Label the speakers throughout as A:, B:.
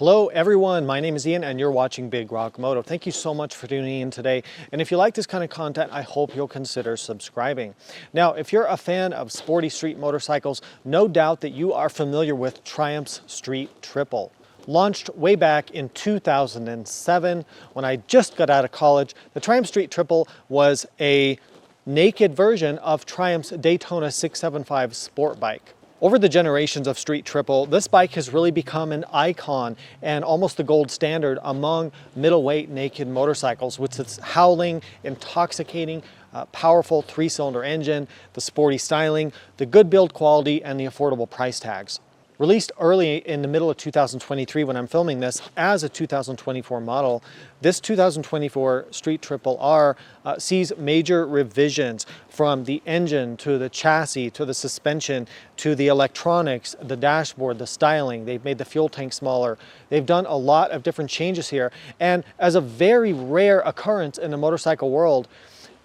A: Hello everyone, my name is Ian and you're watching Big Rock Moto. Thank you so much for tuning in today. And if you like this kind of content, I hope you'll consider subscribing. Now, if you're a fan of sporty street motorcycles, no doubt that you are familiar with Triumph's Street Triple. Launched way back in 2007 when I just got out of college, the Triumph Street Triple was a naked version of Triumph's Daytona 675 sport bike. Over the generations of Street Triple, this bike has really become an icon and almost the gold standard among middleweight naked motorcycles with its howling, intoxicating, powerful three-cylinder engine, the sporty styling, the good build quality, and the affordable price tags. Released early in the middle of 2023 when I'm filming this as a 2024 model, this 2024 Street Triple R sees major revisions from the engine to the chassis to the suspension to the electronics, the dashboard, the styling. They've made the fuel tank smaller. They've done a lot of different changes here. And as a very rare occurrence in the motorcycle world,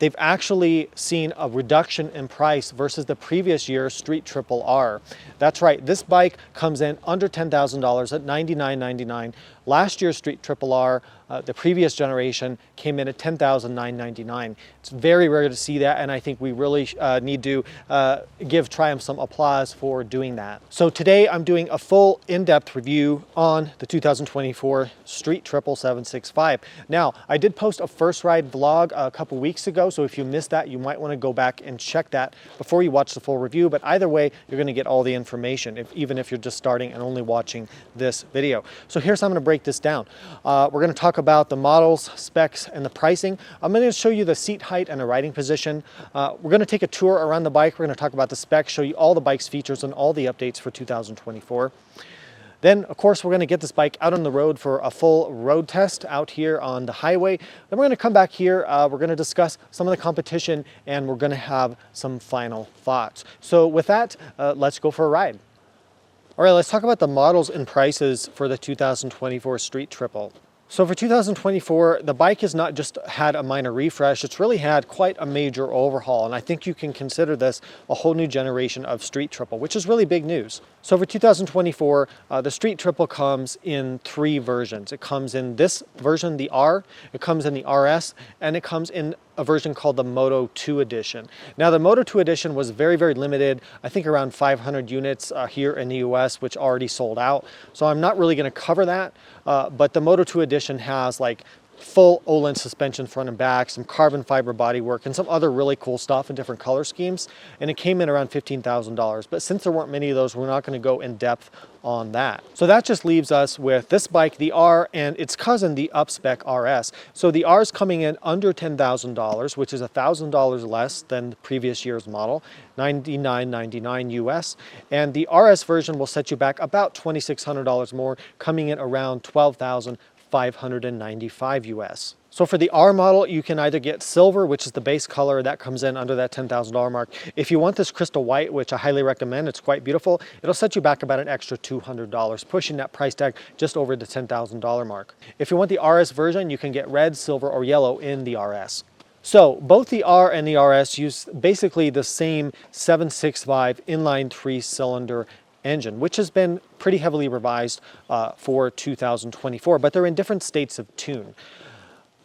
A: they've actually seen a reduction in price versus the previous year's Street Triple R. That's right, this bike comes in under $10,000 at $99.99. Last year's Street Triple R, the previous generation, came in at $10,999. It's very rare to see that, and I think we really need to give Triumph some applause for doing that. So today I'm doing a full in-depth review on the 2024 Street Triple 765. Now, I did post a first ride vlog a couple weeks ago, so if you missed that, you might want to go back and check that before you watch the full review, but either way, you're going to get all the information, even if you're just starting and only watching this video. So here's how I'm going to break this down. We're going to talk about the models, specs, and the pricing. I'm going to show you the seat height and the riding position. We're going to take a tour around the bike. We're going to talk about the specs, show you all the bike's features and all the updates for 2024. Then, of course, we're going to get this bike out on the road for a full road test out here on the highway. Then we're going to come back here. We're going to discuss some of the competition, and we're going to have some final thoughts. So with that, let's go for a ride. All right, let's talk about the models and prices for the 2024 Street Triple. So for 2024, the bike has not just had a minor refresh, it's really had quite a major overhaul. And I think you can consider this a whole new generation of Street Triple, which is really big news. So for 2024, the Street Triple comes in three versions. It comes in this version, the R, it comes in the RS, and it comes in a version called the Moto 2 edition. Now the Moto 2 edition was very, very limited. I think around 500 units here in the US, which already sold out. So I'm not really going to cover that, but the Moto 2 edition has like full Olin suspension front and back, some carbon fiber bodywork, and some other really cool stuff in different color schemes. And it came in around $15,000. But since there weren't many of those, we're not going to go in depth on that. So that just leaves us with this bike, the R, and its cousin, the Upspec RS. So the R is coming in under $10,000, which is $1,000 less than the previous year's model, $99.99 US. And the RS version will set you back about $2,600 more, coming in around $12,595 US. So for the R model, you can either get silver, which is the base color, that comes in under that $10,000 mark. If you want this crystal white, which I highly recommend, it's quite beautiful, it'll set you back about an extra $200, pushing that price tag just over the $10,000 mark. If you want the RS version, you can get red, silver, or yellow in the RS. So both the R and the RS use basically the same 765 inline three-cylinder engine, which has been pretty heavily revised for 2024, but they're in different states of tune.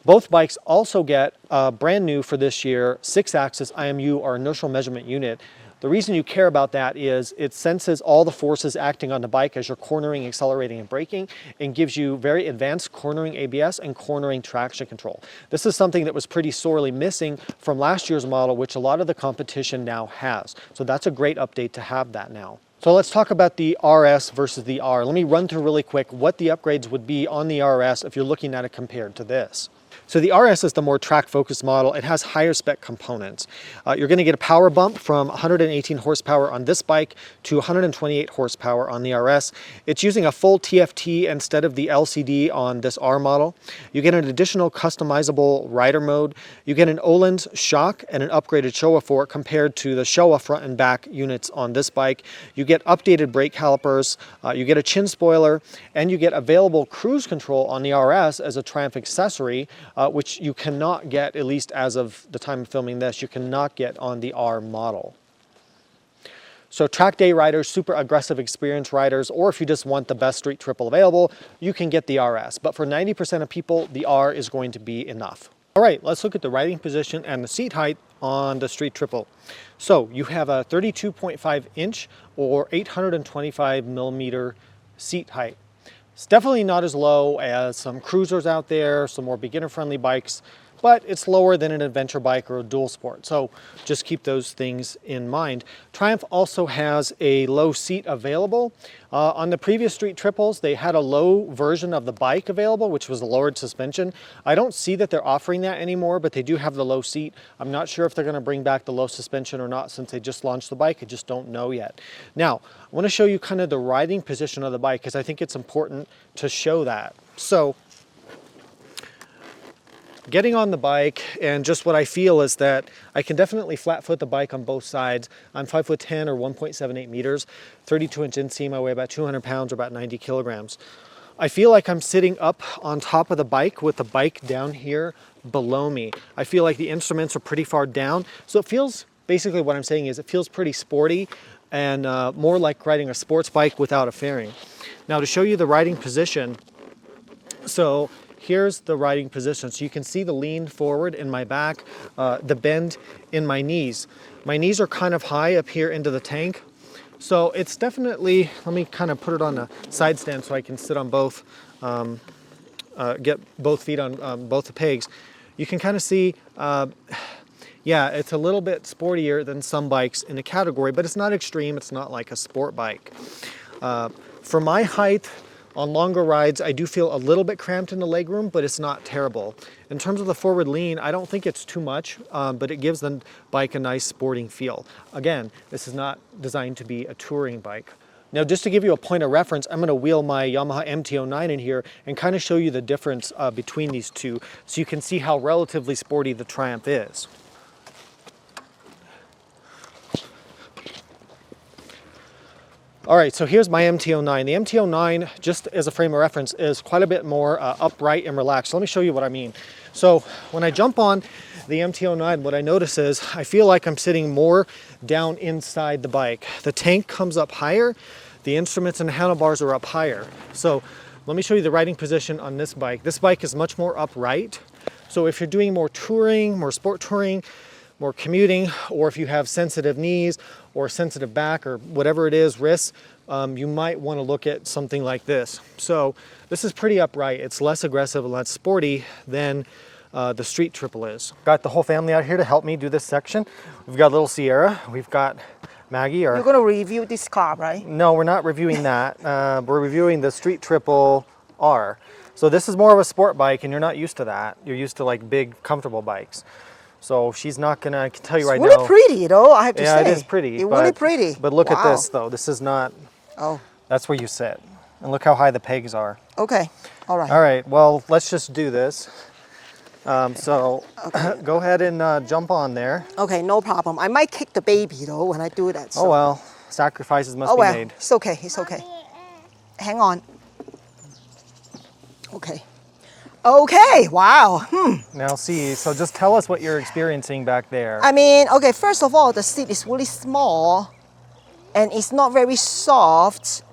A: Both bikes also get brand new for this year 6-axis IMU, or inertial measurement unit. The reason you care about that is it senses all the forces acting on the bike as you're cornering, accelerating, and braking, and gives you very advanced cornering ABS and cornering traction control. This is something that was pretty sorely missing from last year's model, which a lot of the competition now has. So that's a great update to have that now. So let's talk about the RS versus the R. Let me run through really quick what the upgrades would be on the RS if you're looking at it compared to this. So the RS is the more track-focused model. It has higher spec components. You're going to get a power bump from 118 horsepower on this bike to 128 horsepower on the RS. It's using a full TFT instead of the LCD on this R model. You get an additional customizable rider mode. You get an Öhlins shock and an upgraded Showa fork compared to the Showa front and back units on this bike. You get updated brake calipers, you get a chin spoiler, and you get available cruise control on the RS as a Triumph accessory, which you cannot get, at least as of the time of filming this, you cannot get on the R model. So track day riders, super aggressive experienced riders, or if you just want the best street triple available, you can get the RS. But for 90% of people, the R is going to be enough. All right, let's look at the riding position and the seat height on the street triple. So you have a 32.5 inch or 825 millimeter seat height. It's definitely not as low as some cruisers out there, some more beginner friendly bikes, but it's lower than an adventure bike or a dual sport. So just keep those things in mind. Triumph also has a low seat available. On the previous street triples, they had a low version of the bike available, which was a lowered suspension. I don't see that they're offering that anymore, but they do have the low seat. I'm not sure if they're gonna bring back the low suspension or not since they just launched the bike. I just don't know yet. Now, I wanna show you kind of the riding position of the bike because I think it's important to show that. So, getting on the bike, and just what I feel is that I can definitely flat foot the bike on both sides. I'm 5'10" or 1.78 meters, 32-inch inseam. I weigh about 200 pounds or about 90 kilograms. I feel like I'm sitting up on top of the bike with the bike down here below me. I feel like the instruments are pretty far down. So it feels, basically what I'm saying is it feels pretty sporty and more like riding a sports bike without a fairing. Now to show you the riding position, so here's the riding position. So you can see the lean forward in my back, the bend in my knees. My knees are kind of high up here into the tank. So it's definitely, let me kind of put it on a side stand so I can sit on both, get both feet on both the pegs. You can kind of see, yeah, it's a little bit sportier than some bikes in the category, but it's not extreme. It's not like a sport bike. For my height, on longer rides, I do feel a little bit cramped in the legroom, but it's not terrible. In terms of the forward lean, I don't think it's too much, but it gives the bike a nice sporting feel. Again, this is not designed to be a touring bike. Now, just to give you a point of reference, I'm gonna wheel my Yamaha MT-09 in here and kind of show you the difference between these two so you can see how relatively sporty the Triumph is. All right, so here's my MT-09. The MT-09, just as a frame of reference, is quite a bit more upright and relaxed. So let me show you what I mean. So when I jump on the MT-09, what I notice is I feel like I'm sitting more down inside the bike. The tank comes up higher, the instruments and the handlebars are up higher. So let me show you the riding position on this bike. This bike is much more upright. So if you're doing more touring, more sport touring, more commuting, or if you have sensitive knees or sensitive back or whatever it is, wrists, you might want to look at something like this. So this is pretty upright. It's less aggressive and less sporty than the street triple is. Got the whole family out here to help me do this section. We've got little Sierra, we've got Maggie. You're
B: going to review this car, right?
A: No, we're not reviewing that. We're reviewing the street triple R. So this is more of a sport bike and you're not used to that. You're used to like big, comfortable bikes. So she's not gonna, I can tell you right now.
B: It's really pretty though, I have to say.
A: Yeah, it is pretty.
B: It's really pretty.
A: But look at this though, this is not, that's where you sit. And look how high the pegs are.
B: Okay, all right.
A: All right, well, let's just do this. Go ahead and jump on there.
B: Okay, no problem. I might kick the baby though when I do that. So.
A: Oh well, sacrifices must be made.
B: It's okay, it's okay. Hang on. Okay. Okay, wow.
A: Now see, so just tell us what you're experiencing back there.
B: I mean, okay, first of all, the seat is really small and it's not very soft.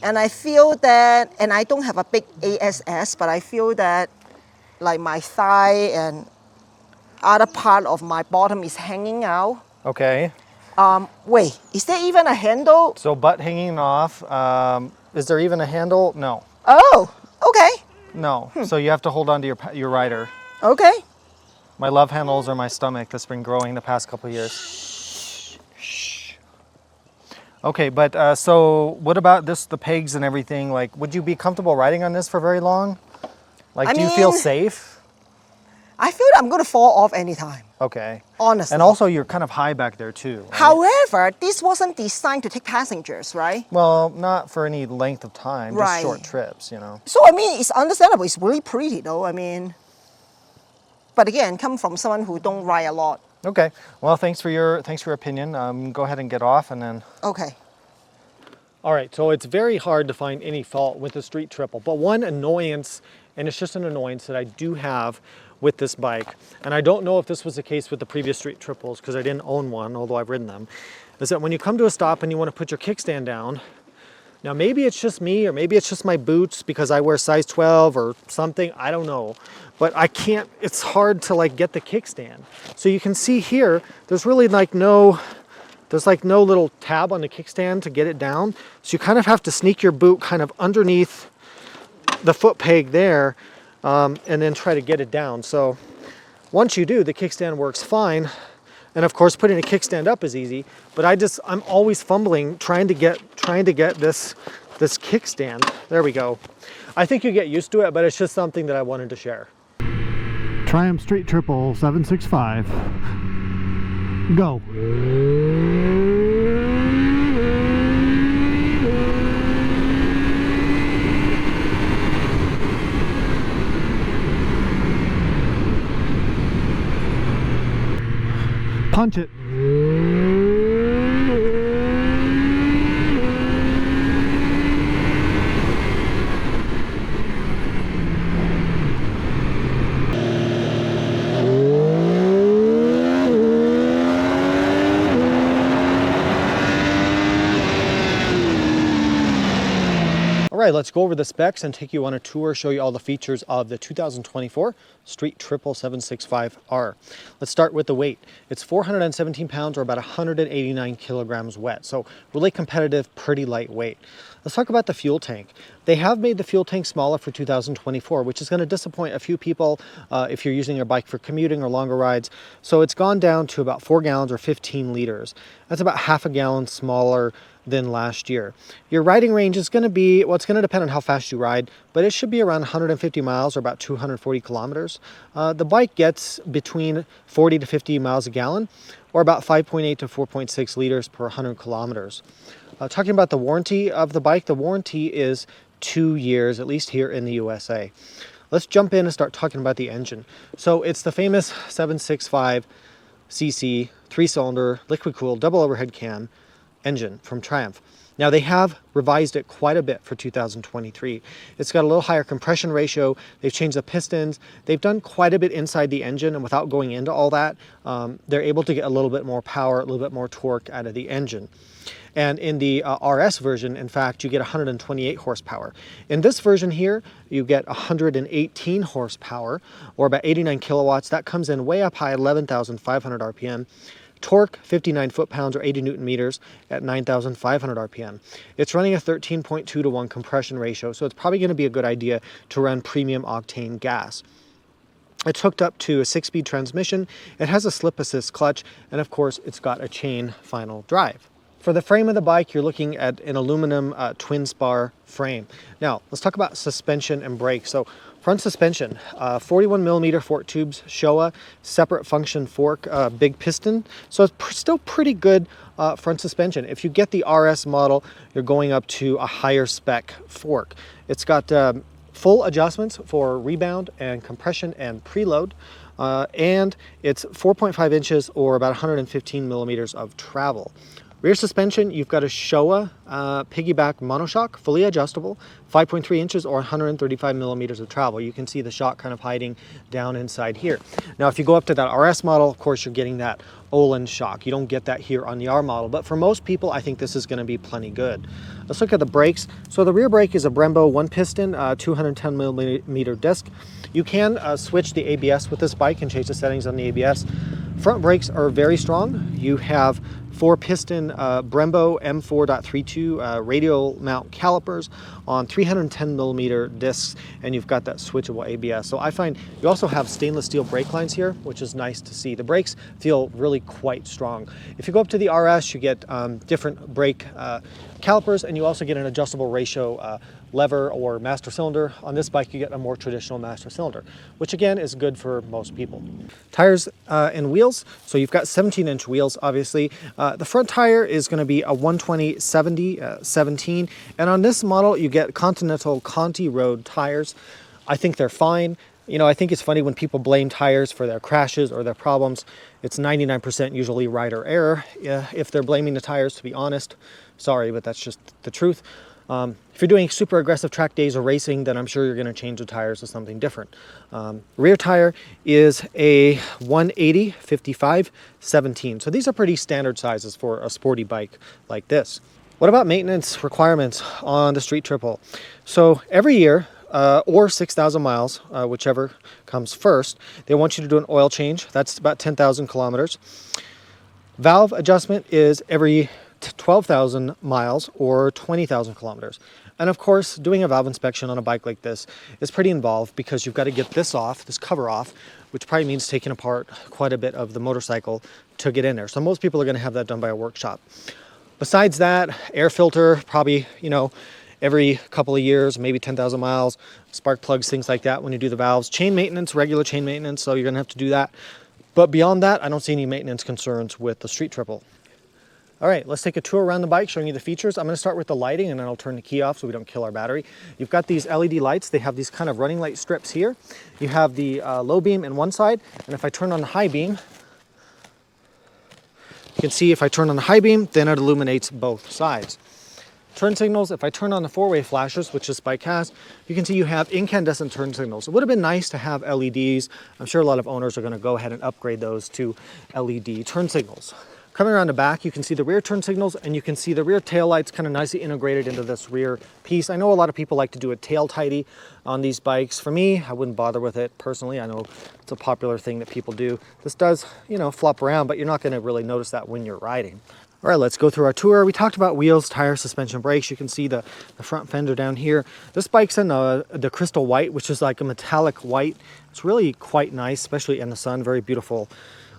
B: And I feel that, and I don't have a big ASS, but I feel that like my thigh and other part of my bottom is hanging out.
A: Okay.
B: Wait, is there even a handle?
A: So butt hanging off. Is there even a handle? No.
B: Oh, okay.
A: No, so you have to hold on to your rider.
B: Okay.
A: My love handles are my stomach that's been growing the past couple of years. Shh. Okay, but so what about this, the pegs and everything? Like, would you be comfortable riding on this for very long? Like, do you feel safe?
B: I feel I'm going to fall off anytime.
A: Okay.
B: Honestly.
A: And also, you're kind of high back there too. Right?
B: However, this wasn't designed to take passengers, right?
A: Well, not for any length of time,
B: right.
A: Just short trips, you know.
B: So, I mean, it's understandable. It's really pretty, though. I mean, but again, come from someone who don't ride a lot.
A: Okay. Well, thanks for your opinion. Go ahead and get off, and then.
B: Okay.
A: All right. So it's very hard to find any fault with the street triple, but one annoyance, and it's just an annoyance that I do have with this bike, and I don't know if this was the case with the previous street triples because I didn't own one, although I've ridden them, is that when you come to a stop and you want to put your kickstand down, now maybe it's just me or maybe it's just my boots because I wear size 12 or something, I don't know, but I can't, it's hard to like get the kickstand. So you can see here, there's really like no little tab on the kickstand to get it down. So you kind of have to sneak your boot kind of underneath the foot peg there and then try to get it down. So once you do, the kickstand works fine. And of course, putting a kickstand up is easy, but I'm always fumbling trying to get this kickstand. There we go. I think you get used to it, but it's just something that I wanted to share. Triumph Street Triple 765. Go. Punch it. All right, let's go over the specs and take you on a tour, show you all the features of the 2024 Street Triple 765R. Let's start with the weight. It's 417 pounds or about 189 kilograms wet. So really competitive, pretty lightweight. Let's talk about the fuel tank. They have made the fuel tank smaller for 2024, which is going to disappoint a few people if you're using your bike for commuting or longer rides. So it's gone down to about 4 gallons or 15 liters. That's about half a gallon smaller than last year. Your riding range is going to be, well, it's going to depend on how fast you ride, but it should be around 150 miles or about 240 kilometers. The bike gets between 40 to 50 miles a gallon or about 5.8 to 4.6 liters per 100 kilometers. Talking about the warranty of the bike, the warranty is 2 years, at least here in the USA. Let's jump in and start talking about the engine. So it's the famous 765cc 3-cylinder liquid-cooled double overhead cam engine from Triumph. Now they have revised it quite a bit for 2023. It's got a little higher compression ratio. They've changed the pistons. They've done quite a bit inside the engine, and without going into all that, they're able to get a little bit more power, a little bit more torque out of the engine. And in the RS version, in fact, you get 128 horsepower. In this version here, you get 118 horsepower, or about 89 kilowatts. That comes in way up high, 11,500 RPM. Torque, 59 foot-pounds or 80 newton meters at 9,500 RPM. It's running a 13.2 to 1 compression ratio, so it's probably going to be a good idea to run premium octane gas. It's hooked up to a 6-speed transmission. It has a slip assist clutch, and of course, it's got a chain final drive. For the frame of the bike, you're looking at an aluminum twin spar frame. Now, let's talk about suspension and brakes. So, front suspension, 41 millimeter fork tubes, Showa, separate function fork, big piston. So it's still pretty good front suspension. If you get the RS model, you're going up to a higher spec fork. It's got full adjustments for rebound and compression and preload. And it's 4.5 inches or about 115 millimeters of travel. Rear suspension, you've got a Showa piggyback monoshock, fully adjustable, 5.3 inches or 135 millimeters of travel. You can see the shock kind of hiding down inside here. Now, if you go up to that RS model, of course, you're getting that Öhlins shock. You don't get that here on the R model, but for most people, I think this is going to be plenty good. Let's look at the brakes. So the rear brake is a Brembo 1-piston, 210 millimeter disc. You can switch the ABS with this bike and change the settings on the ABS. Front brakes are very strong. You have 4-piston Brembo M4.32 radial mount calipers on 310 millimeter discs, and you've got that switchable ABS. So I find you also have stainless steel brake lines here, which is nice to see. The brakes feel really quite strong. If you go up to the RS, you get different brake calipers, and you also get an adjustable ratio lever or master cylinder. On this bike, you get a more traditional master cylinder, which again is good for most people. Tires and wheels. So you've got 17-inch wheels, obviously. The front tire is going to be a 120/70/17, and on this model, you get Continental Conti Road tires. I think they're fine. You know, I think it's funny when people blame tires for their crashes or their problems. It's 99% usually rider error. If they're blaming the tires, to be honest, sorry, but that's just the truth. If you're doing super aggressive track days or racing, then I'm sure you're going to change the tires to something different. Rear tire is a 180, 55, 17. So these are pretty standard sizes for a sporty bike like this. What about maintenance requirements on the street triple? So every year, or 6,000 miles, whichever comes first, they want you to do an oil change. That's about 10,000 kilometers. Valve adjustment is every 12,000 miles or 20,000 kilometers. And of course, doing a valve inspection on a bike like this is pretty involved because you've got to get this off, this cover off, which probably means taking apart quite a bit of the motorcycle to get in there. So most people are going to have that done by a workshop. Besides that, air filter, probably, every couple of years, maybe 10,000 miles, spark plugs, things like that when you do the valves. Chain maintenance, regular chain maintenance, so you're going to have to do that. But beyond that, I don't see any maintenance concerns with the street triple. All right, let's take a tour around the bike, showing you the features. I'm going to start with the lighting, and then I'll turn the key off so we don't kill our battery. You've got these LED lights. They have these kind of running light strips here. You have the low beam in one side, and if I turn on the high beam, you can see if I turn on the high beam, then it illuminates both sides. Turn signals, if I turn on the four-way flashers, which this bike has, you can see you have incandescent turn signals. It would have been nice to have LEDs. I'm sure a lot of owners are going to go ahead and upgrade those to LED turn signals. Coming around the back, you can see the rear turn signals, and you can see the rear tail lights kind of nicely integrated into this rear piece. I know a lot of people like to do a tail tidy on these bikes. For me, I wouldn't bother with it personally. I know it's a popular thing that people do. This does, flop around, but you're not going to really notice that when you're riding. All right, let's go through our tour. We talked about wheels, tires, suspension, brakes. You can see the front fender down here. This bike's in the crystal white, which is like a metallic white. It's really quite nice, especially in the sun. Very beautiful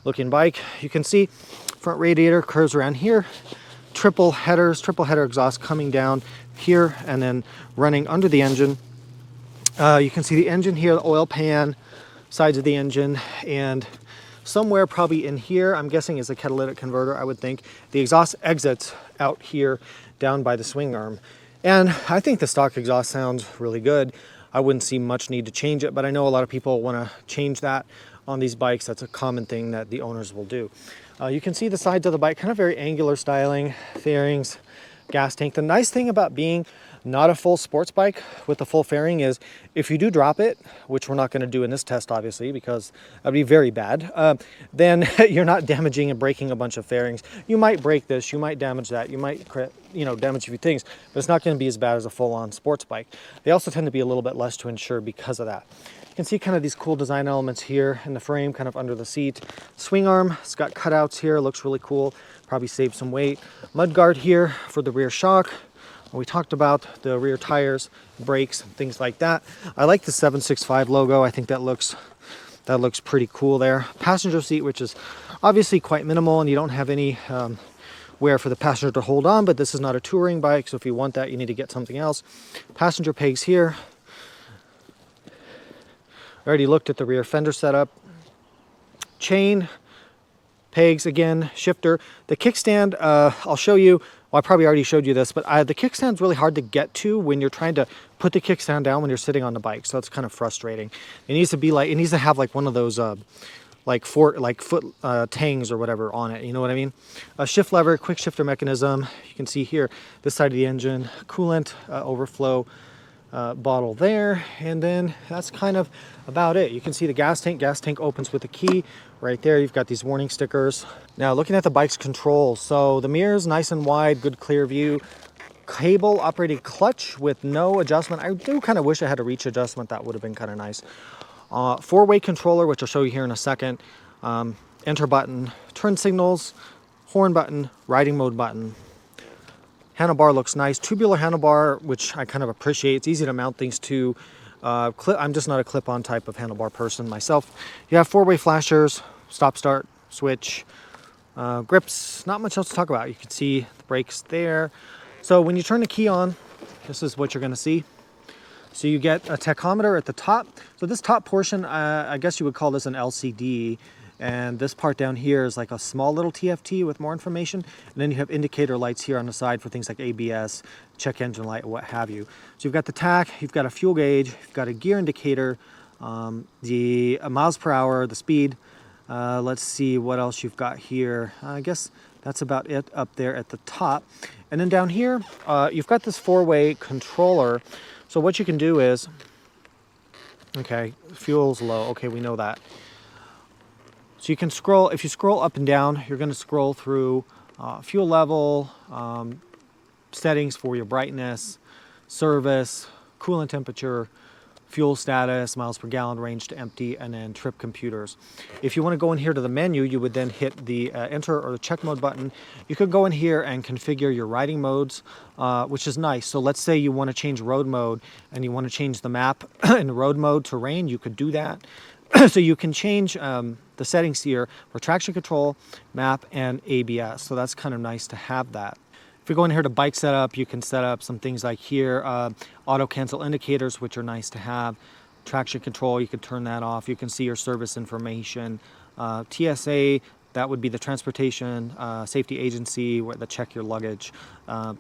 A: looking bike. You can see front radiator curves around here. Triple header exhaust coming down here and then running under the engine. You can see the engine here, the oil pan, sides of the engine, and somewhere probably in here, I'm guessing, is a catalytic converter, I would think. The exhaust exits out here down by the swing arm. And I think the stock exhaust sounds really good. I wouldn't see much need to change it, but I know a lot of people want to change that on these bikes. That's a common thing that the owners will do. You can see the sides of the bike, kind of very angular styling, fairings, gas tank. The nice thing about being not a full sports bike with the full fairing is if you do drop it, which we're not going to do in this test obviously because that would be very bad, then you're not damaging and breaking a bunch of fairings. You might break this, you might damage that, you might damage a few things, but it's not going to be as bad as a full-on sports bike. They also tend to be a little bit less to insure because of that. You can see kind of these cool design elements here in the frame, kind of under the seat. Swing arm, it's got cutouts here, looks really cool, probably save some weight. Mud guard here for the rear shock. We talked about the rear tires, brakes, things like that. I like the 765 logo. I think that looks pretty cool there. Passenger seat, which is obviously quite minimal, and you don't have any where for the passenger to hold on, but this is not a touring bike, so if you want that, you need to get something else. Passenger pegs here. I already looked at the rear fender setup. Chain, pegs again, shifter. The kickstand, I'll show you. Well, I probably already showed you this, but the kickstand's really hard to get to when you're trying to put the kickstand down when you're sitting on the bike. So it's kind of frustrating. It needs to have like one of those foot tangs or whatever on it. You know what I mean? A shift lever, quick shifter mechanism. You can see here this side of the engine, coolant overflow bottle there, and then that's kind of about it. You can see the gas tank. Gas tank opens with a key right there. You've got these warning stickers. Now looking at the bike's controls, so the mirrors nice and wide, good clear view. Cable operated clutch with no adjustment. I do kind of wish I had a reach adjustment. That would have been kind of nice. Four-way controller, which I'll show you here in a second. Enter button, turn signals, horn button, riding mode button. Handlebar looks nice. Tubular handlebar, which I kind of appreciate. It's easy to mount things to. I'm just not a clip-on type of handlebar person myself. You have four-way flashers, stop, start, switch, grips. Not much else to talk about. You can see the brakes there. So when you turn the key on, this is what you're going to see. So you get a tachometer at the top. So this top portion, I guess you would call this an LCD. And this part down here is like a small little TFT with more information. And then you have indicator lights here on the side for things like ABS, check engine light, what have you. So you've got the tach, you've got a fuel gauge, you've got a gear indicator, the miles per hour, the speed. Let's see what else you've got here. I guess That's about it up there at the top. And then down here, you've got this 4-way controller. So what you can do is, okay, fuel's low. Okay, we know that. So you can scroll, if you scroll up and down, you're going to scroll through fuel level, settings for your brightness, service, coolant temperature, fuel status, miles per gallon, range to empty, and then trip computers. If you want to go in here to the menu, you would then hit the enter or the check mode button. You could go in here and configure your riding modes, which is nice. So let's say you want to change road mode and you want to change the map in road mode to rain, you could do that. So you can change the settings here for traction control, map, and ABS. So that's kind of nice to have that. If you go in here to bike setup, you can set up some things like here, auto cancel indicators, which are nice to have. Traction control, you can turn that off. You can see your service information. TSA, that would be the Transportation Safety Agency, where they check your luggage.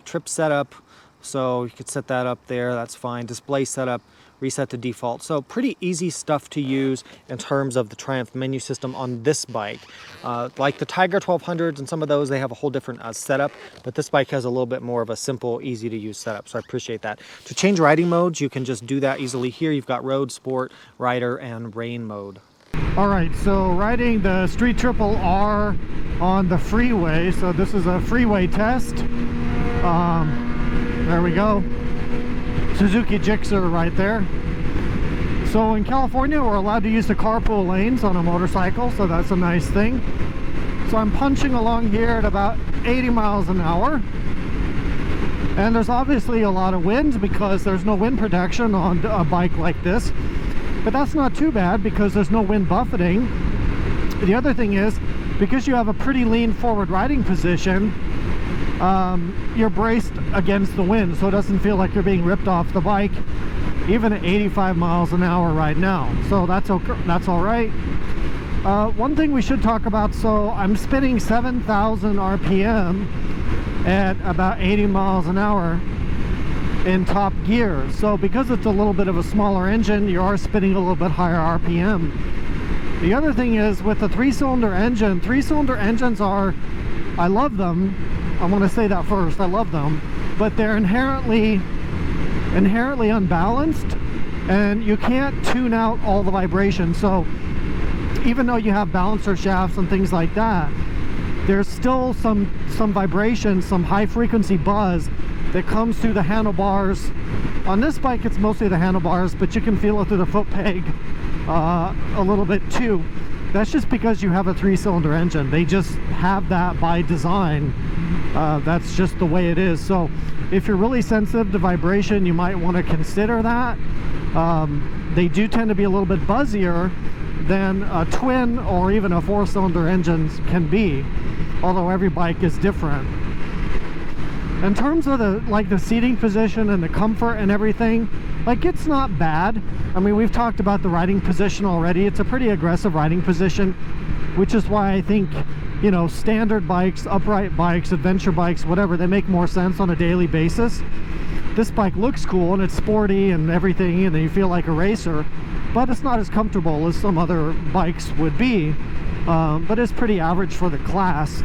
A: Trip setup, so you could set that up there, that's fine. Display setup, reset to default. So pretty easy stuff to use in terms of the Triumph menu system on this bike. Like the Tiger 1200s and some of those, they have a whole different setup, but this bike has a little bit more of a simple, easy to use setup. So I appreciate that. To change riding modes, you can just do that easily here. You've got road, sport, rider, and rain mode.
C: All right, so riding the Street Triple R on the freeway. So this is a freeway test. There we go. Suzuki Gixxer right there. So in California, we're allowed to use the carpool lanes on a motorcycle, so that's a nice thing. So I'm punching along here at about 80 miles an hour. And there's obviously a lot of wind because there's no wind protection on a bike like this. But that's not too bad because there's no wind buffeting. The other thing is, because you have a pretty lean forward riding position, you're braced against the wind, so it doesn't feel like you're being ripped off the bike, even at 85 miles an hour right now. So that's okay, that's all right. One thing we should talk about, so I'm spinning 7,000 RPM at about 80 miles an hour in top gear. So because it's a little bit of a smaller engine, you are spinning a little bit higher RPM. The other thing is, with the three-cylinder engines are, I love them. I want to say that first, I love them, but they're inherently unbalanced, and you can't tune out all the vibration. So even though you have balancer shafts and things like that, there's still some vibration, some high frequency buzz that comes through the handlebars. On this bike it's mostly the handlebars, but you can feel it through the foot peg a little bit too. That's just because you have a three-cylinder engine. They just have that by design. That's just the way it is. So if you're really sensitive to vibration, you might want to consider that. They do tend to be a little bit buzzier than a twin or even a four-cylinder engines can be, although every bike is different. In terms of the seating position and the comfort and everything, like, it's not bad. I mean, we've talked about the riding position already. It's a pretty aggressive riding position, which is why I think, you know, standard bikes, upright bikes, adventure bikes, whatever, they make more sense on a daily basis. This bike looks cool and it's sporty and everything, and you feel like a racer, but it's not as comfortable as some other bikes would be. But it's pretty average for the class.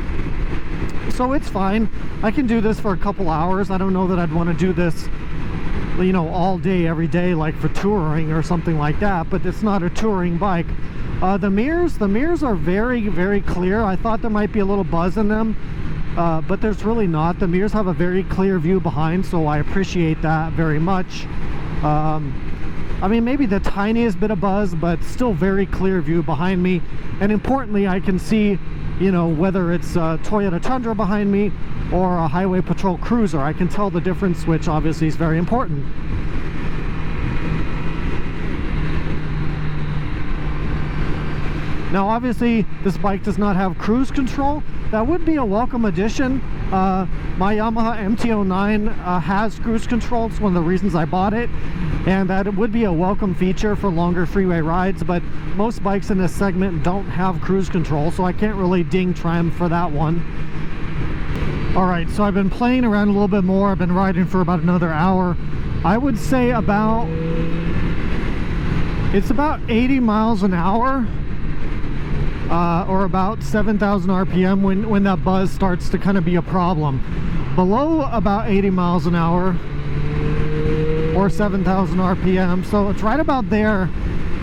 C: So it's fine. I can do this for a couple hours. I don't know that I'd want to do this, you know, all day, every day, like for touring or something like that, but it's not a touring bike. The mirrors are very, very clear. I thought there might be a little buzz in them, but there's really not. The mirrors have a very clear view behind, so I appreciate that very much. I mean, maybe the tiniest bit of buzz, but still very clear view behind me. And importantly, I can see, you know, whether it's a Toyota Tundra behind me or a Highway Patrol Cruiser. I can tell the difference, which obviously is very important. Now obviously this bike does not have cruise control. That would be a welcome addition. My Yamaha MT-09 has cruise control. It's one of the reasons I bought it, and that it would be a welcome feature for longer freeway rides, but most bikes in this segment don't have cruise control, so I can't really ding Triumph for that one. Alright, so I've been playing around a little bit more. I've been riding for about another hour. I would say it's about 80 miles an hour. or about 7,000 RPM when that buzz starts to kind of be a problem. Below about 80 miles an hour or 7,000 RPM, so it's right about there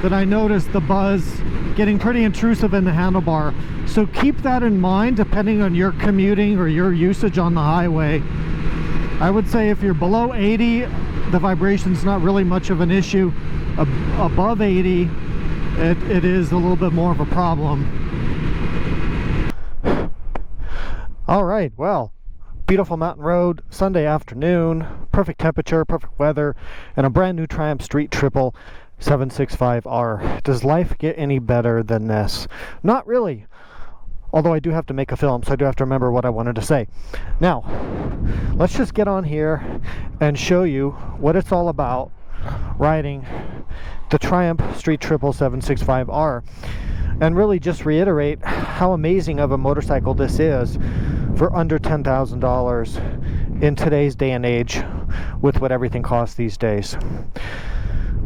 C: that I noticed the buzz getting pretty intrusive in the handlebar. So keep that in mind depending on your commuting or your usage on the highway. I would say if you're below 80, the vibration's not really much of an issue. Above 80, it is a little bit more of a problem. All right, well, beautiful mountain road, Sunday afternoon, perfect temperature, perfect weather, and a brand new Triumph Street Triple 765R. Does life get any better than this? Not really. Although I do have to make a film, so I do have to remember what I wanted to say. Now, let's just get on here and show you what it's all about riding the Triumph Street Triple 765R, and really just reiterate how amazing of a motorcycle this is for under $10,000 in today's day and age with what everything costs these days.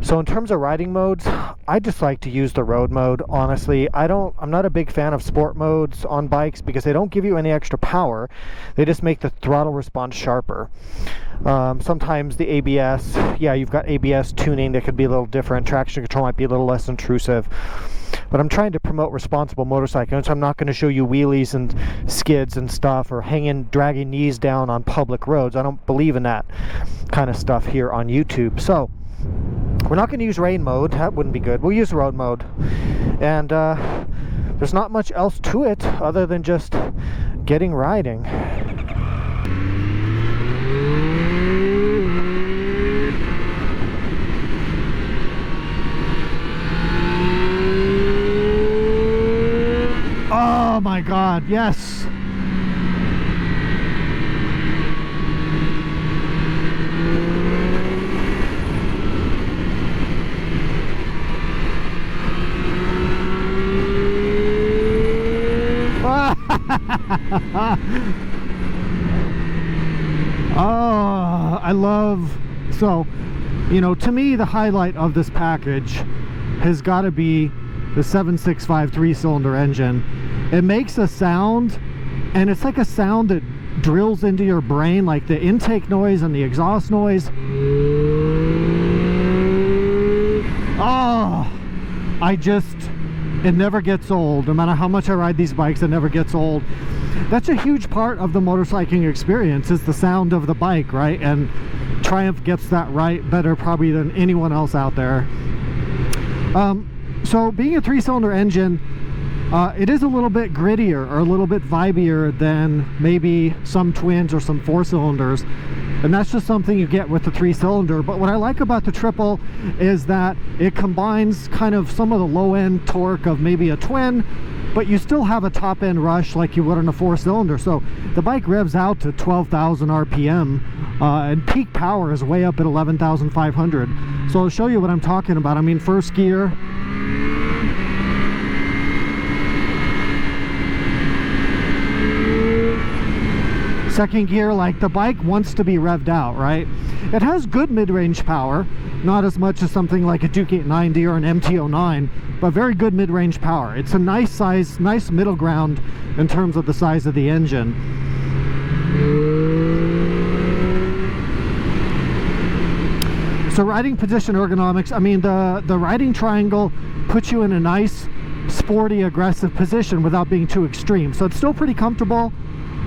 C: So in terms of riding modes, I just like to use the road mode. Honestly, I'm not a big fan of sport modes on bikes because they don't give you any extra power. They just make the throttle response sharper. Sometimes the ABS, yeah, you've got ABS tuning that could be a little different. Traction control might be a little less intrusive. But I'm trying to promote responsible motorcycling, so I'm not going to show you wheelies and skids and stuff or dragging knees down on public roads. I don't believe in that kind of stuff here on YouTube. So we're not going to use rain mode. That wouldn't be good. We'll use road mode. And there's not much else to it other than just getting riding. Oh my God, yes. Oh, I love, so, you know, to me the highlight of this package has got to be the 765 3-cylinder engine. It makes a sound, and it's like a sound that drills into your brain, like the intake noise and the exhaust noise. Oh, it never gets old. No matter how much I ride these bikes, it never gets old. That's a huge part of the motorcycling experience, is the sound of the bike, right? And Triumph gets that right better probably than anyone else out there. So being a 3-cylinder engine, it is a little bit grittier or a little bit vibier than maybe some twins or some 4-cylinders, and that's just something you get with the 3-cylinder. But what I like about the triple is that it combines kind of some of the low-end torque of maybe a twin, but you still have a top-end rush like you would on a 4-cylinder. So the bike revs out to 12,000 RPM, and peak power is way up at 11,500. So I'll show you what I'm talking about. I mean, first gear, second gear, like the bike wants to be revved out, right? It has good mid-range power, not as much as something like a Ducati 890 or an MT-09, but very good mid-range power. It's a nice size, nice middle ground in terms of the size of the engine. So riding position ergonomics, I mean, the riding triangle puts you in a nice, sporty, aggressive position without being too extreme. So it's still pretty comfortable,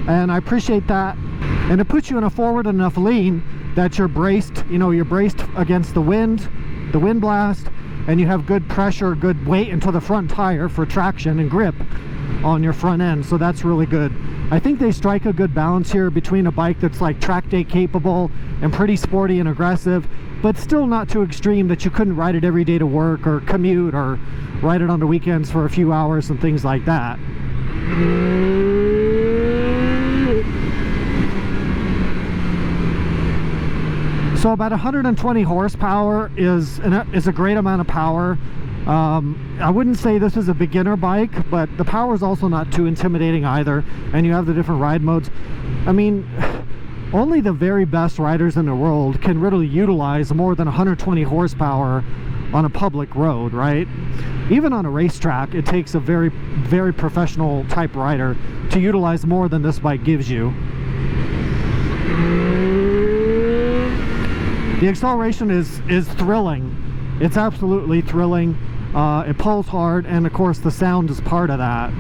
C: and I appreciate that. And it puts you in a forward enough lean that you're braced, you know, you're braced against the wind blast, and you have good pressure, good weight into the front tire for traction and grip on your front end. So that's really good. I think they strike a good balance here between a bike that's like track day capable and pretty sporty and aggressive, but still not too extreme that you couldn't ride it every day to work or commute or ride it on the weekends for a few hours and things like that. So about 120 horsepower is a great amount of power. I wouldn't say this is a beginner bike, but the power is also not too intimidating either, and you have the different ride modes. I mean, only the very best riders in the world can really utilize more than 120 horsepower on a public road, right? Even on a racetrack, it takes a very, very professional type rider to utilize more than this bike gives you. The acceleration is thrilling. It's absolutely thrilling. It pulls hard, and of course the sound is part of that.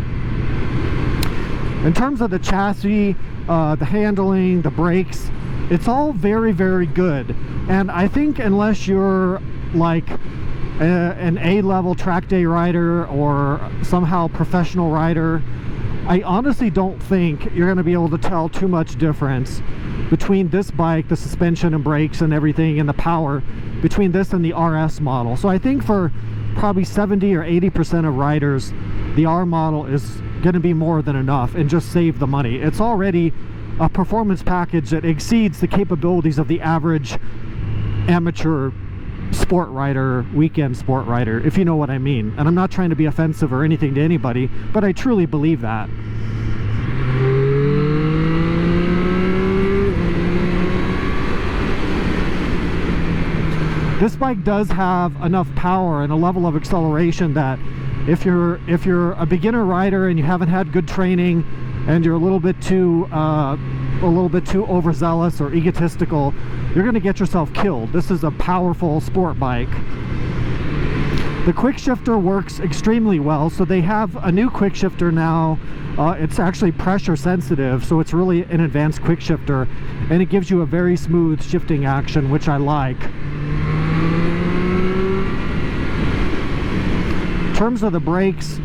C: In terms of the chassis, the handling, the brakes, it's all very, very good. And I think unless you're like an A-level track day rider or somehow professional rider, I honestly don't think you're going to be able to tell too much difference between this bike, the suspension and brakes and everything, and the power between this and the RS model. So I think for probably 70 or 80% of riders, the R model is going to be more than enough and just save the money. It's already a performance package that exceeds the capabilities of the average amateur sport rider, weekend sport rider, if you know what I mean. And I'm not trying to be offensive or anything to anybody, but I truly believe that. This bike does have enough power and a level of acceleration that if you're a beginner rider and you haven't had good training and you're a little bit too overzealous or egotistical, you're going to get yourself killed. This is a powerful sport bike. The quick shifter works extremely well. So they have a new quick shifter now. It's actually pressure sensitive, so it's really an advanced quick shifter, and it gives you a very smooth shifting action, which I like. In terms of the brakes,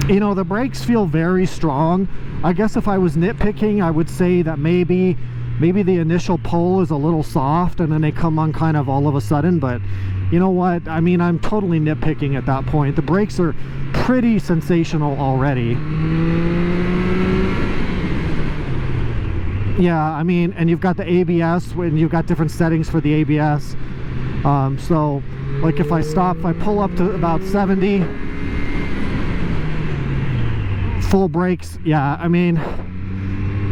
C: you know, the brakes feel very strong. I guess if I was nitpicking, I would say that maybe the initial pull is a little soft and then they come on kind of all of a sudden, but you know what, I mean, I'm totally nitpicking at that point. The brakes are pretty sensational already. Yeah, I mean, and you've got the ABS, and you've got different settings for the ABS. So like if I stop, if I pull up to about 70, full brakes, yeah, I mean,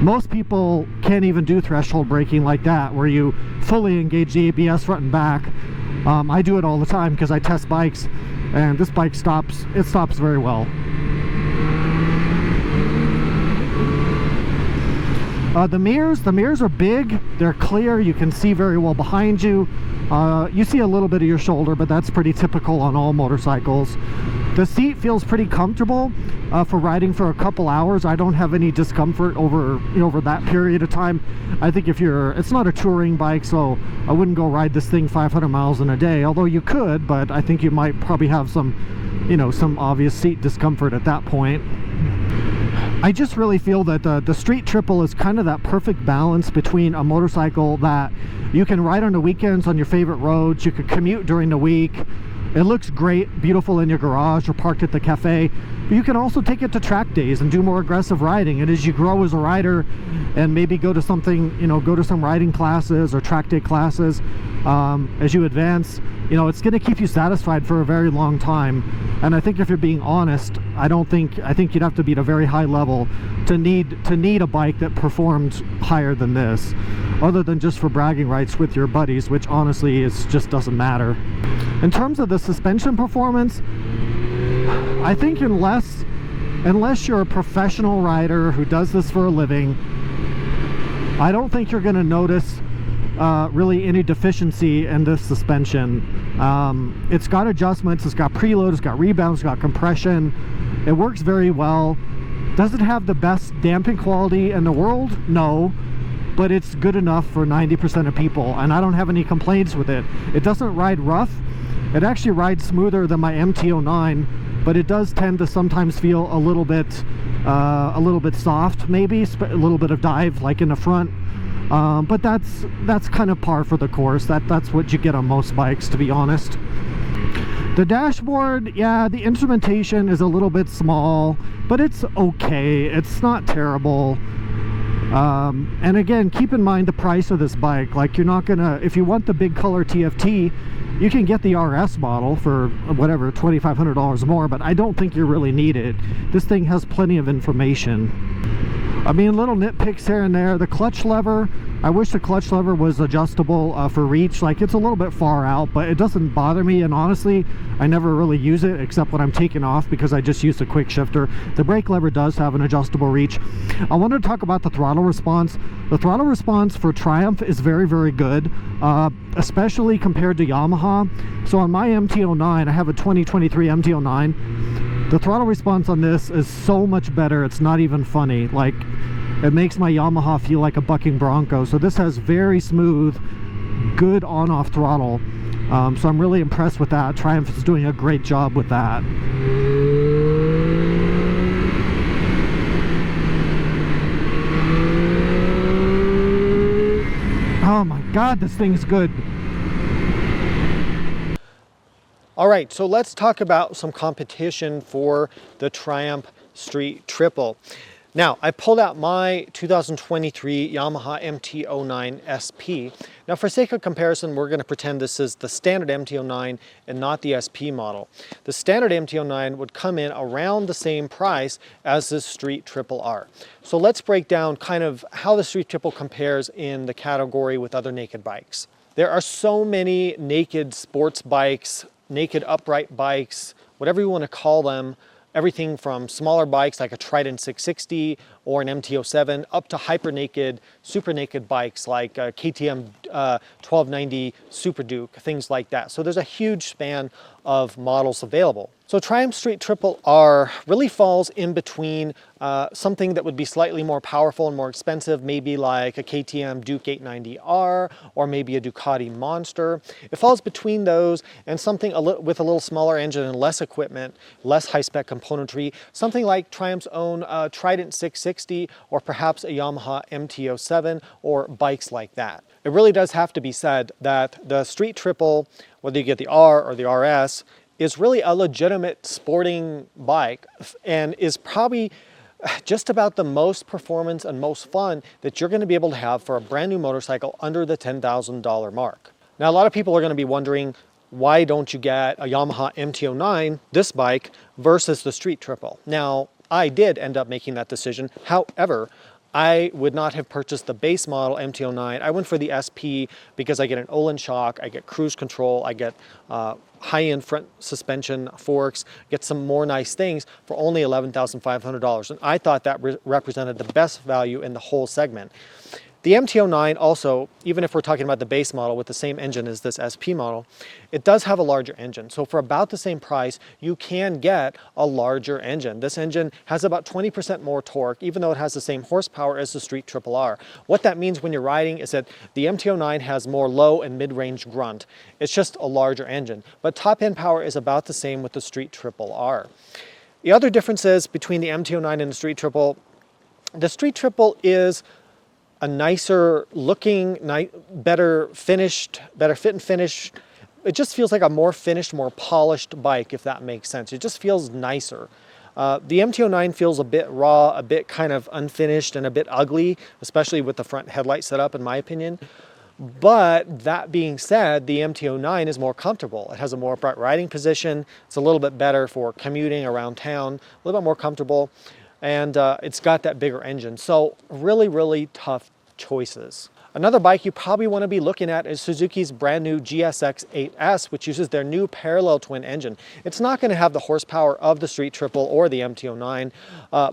C: most people can't even do threshold braking like that, where you fully engage the ABS front and back. I do it all the time because I test bikes, and this bike stops very well. The mirrors are big, they're clear, you can see very well behind you. You see a little bit of your shoulder, but that's pretty typical on all motorcycles. The seat feels pretty comfortable for riding for a couple hours. I don't have any discomfort over that period of time. I think it's not a touring bike, so I wouldn't go ride this thing 500 miles in a day, although you could, but I think you might probably have some obvious seat discomfort at that point. I just really feel that the Street Triple is kind of that perfect balance between a motorcycle that you can ride on the weekends on your favorite roads, you could commute during the week, it looks great, beautiful in your garage or parked at the cafe, but you can also take it to track days and do more aggressive riding. And as you grow as a rider and maybe go to some riding classes or track day classes, as you advance, it's going to keep you satisfied for a very long time. And I think if you're being honest, I think you'd have to be at a very high level to need a bike that performed higher than this, other than just for bragging rights with your buddies, which honestly just doesn't matter. In terms of the suspension performance, I think unless you're a professional rider who does this for a living, I don't think you're going to notice really any deficiency in this suspension. It's got adjustments, it's got preload, it's got rebound, it's got compression. It works very well. Does it have the best damping quality in the world? No, but it's good enough for 90% of people, and I don't have any complaints with it. It doesn't ride rough. It actually rides smoother than my MT-09, but it does tend to sometimes feel a little bit soft, maybe a little bit of dive like in the front. But that's kind of par for the course. That's what you get on most bikes, to be honest. The dashboard, yeah, the instrumentation is a little bit small, but it's okay. It's not terrible. And again, keep in mind the price of this bike. Like, you're not gonna, if you want the big color TFT, you can get the RS model for whatever, $2,500 more, but I don't think you really need it. This thing has plenty of information. I mean, little nitpicks here and there. The clutch lever, I wish the clutch lever was adjustable for reach. Like, it's a little bit far out, but it doesn't bother me, and honestly I never really use it except when I'm taking off, because I just use the quick shifter. The brake lever does have an adjustable reach. I wanted to talk about the throttle response. The throttle response for Triumph is very, very good, especially compared to Yamaha. So on my MT-09, I have a 2023 MT-09. The throttle response on this is so much better, it's not even funny. Like, it makes my Yamaha feel like a bucking bronco. So this has very smooth, good on-off throttle. So I'm really impressed with that. Triumph is doing a great job with that. Oh my God, this thing's good.
A: All right, so let's talk about some competition for the Triumph Street Triple. Now, I pulled out my 2023 Yamaha MT-09 SP. Now, for sake of comparison, we're going to pretend this is the standard MT-09 and not the SP model. The standard MT-09 would come in around the same price as the Street Triple R. So let's break down kind of how the Street Triple compares in the category with other naked bikes. There are so many naked sports bikes, naked upright bikes, whatever you want to call them. Everything from smaller bikes like a Trident 660 or an MT-07 up to hyper naked, super naked bikes like a KTM 1290 Super Duke, things like that. So there's a huge span of models available. So Triumph Street Triple R really falls in between something that would be slightly more powerful and more expensive, maybe like a KTM Duke 890R or maybe a Ducati Monster. It falls between those and something with a little smaller engine and less equipment, less high-spec componentry, something like Triumph's own Trident 660 or perhaps a Yamaha MT-07 or bikes like that. It really does have to be said that the Street Triple, whether you get the R or the RS, is really a legitimate sporting bike and is probably just about the most performance and most fun that you're going to be able to have for a brand new motorcycle under the $10,000 mark. Now, a lot of people are going to be wondering, why don't you get a Yamaha MT-09, this bike, versus the Street Triple? Now, I did end up making that decision. However, I would not have purchased the base model MT-09. I went for the SP because I get an Olin shock, I get cruise control, I get high-end front suspension forks, get some more nice things for only $11,500. And I thought that represented the best value in the whole segment. The MT-09 also, even if we're talking about the base model with the same engine as this SP model, it does have a larger engine. So for about the same price, you can get a larger engine. This engine has about 20% more torque, even though it has the same horsepower as the Street Triple R. What that means when you're riding is that the MT-09 has more low and mid-range grunt. It's just a larger engine. But top-end power is about the same with the Street Triple R. The other differences between the MT-09 and the Street Triple is a nicer looking, better fit and finish. It just feels like a more finished, more polished bike, if that makes sense. It just feels nicer. The MT-09 feels a bit raw, a bit kind of unfinished and a bit ugly, especially with the front headlight setup, in my opinion. But that being said, the MT-09 is more comfortable. It has a more upright riding position. It's a little bit better for commuting around town, a little bit more comfortable. And it's got that bigger engine. So really, really tough choices. Another bike you probably want to be looking at is Suzuki's brand new GSX-8S, which uses their new parallel twin engine. It's not going to have the horsepower of the Street Triple or the MT-09,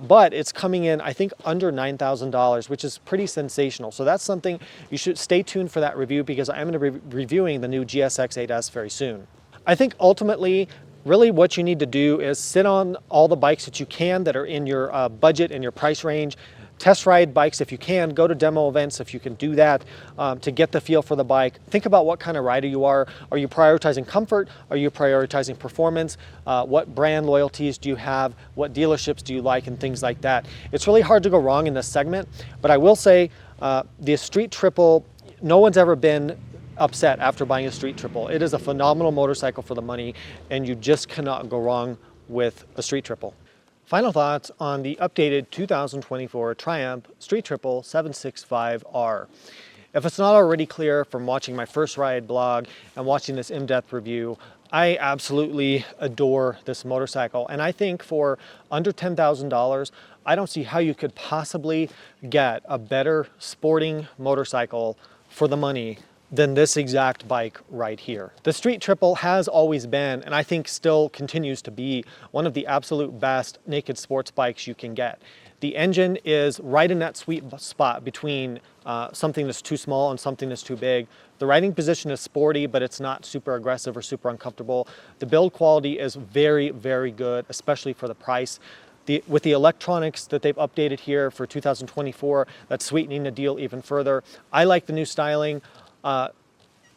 A: but it's coming in, I think, under $9,000, which is pretty sensational. So that's something you should stay tuned for that review, because I'm going to be reviewing the new GSX-8S very soon. I think ultimately, really what you need to do is sit on all the bikes that you can that are in your budget and your price range. Test ride bikes if you can, go to demo events if you can do that to get the feel for the bike. Think about what kind of rider you are. Are you prioritizing comfort? Are you prioritizing performance? What brand loyalties do you have? What dealerships do you like, and things like that. It's really hard to go wrong in this segment, but I will say the Street Triple, no one's ever been upset after buying a Street Triple. It is a phenomenal motorcycle for the money, and you just cannot go wrong with a Street Triple. Final thoughts on the updated 2024 Triumph Street Triple 765R. If it's not already clear from watching my first ride blog and watching this in-depth review, I absolutely adore this motorcycle, and I think for under $10,000, I don't see how you could possibly get a better sporting motorcycle for the money than this exact bike right here. The Street Triple has always been, and I think still continues to be, one of the absolute best naked sports bikes you can get. The engine is right in that sweet spot between something that's too small and something that's too big. The riding position is sporty, but it's not super aggressive or super uncomfortable. The build quality is very, very good, especially for the price. With the electronics that they've updated here for 2024, that's sweetening the deal even further. I like the new styling.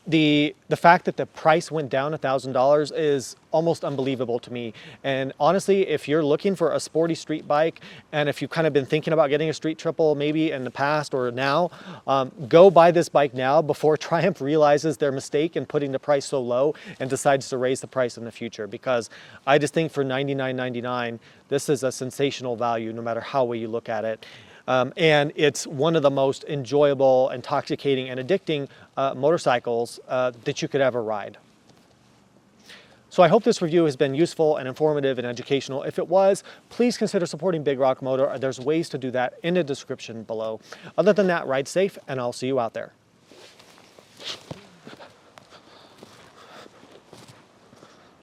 A: The fact that the price went down $1,000 is almost unbelievable to me. And honestly, if you're looking for a sporty street bike, and if you've kind of been thinking about getting a Street Triple maybe in the past or now, go buy this bike now before Triumph realizes their mistake in putting the price so low and decides to raise the price in the future. Because I just think for $99.99, this is a sensational value no matter how way you look at it. And it's one of the most enjoyable, intoxicating, and addicting motorcycles that you could ever ride. So I hope this review has been useful and informative and educational. If it was, please consider supporting Big Rock Motor. There's ways to do that in the description below. Other than that, ride safe, and I'll see you out there.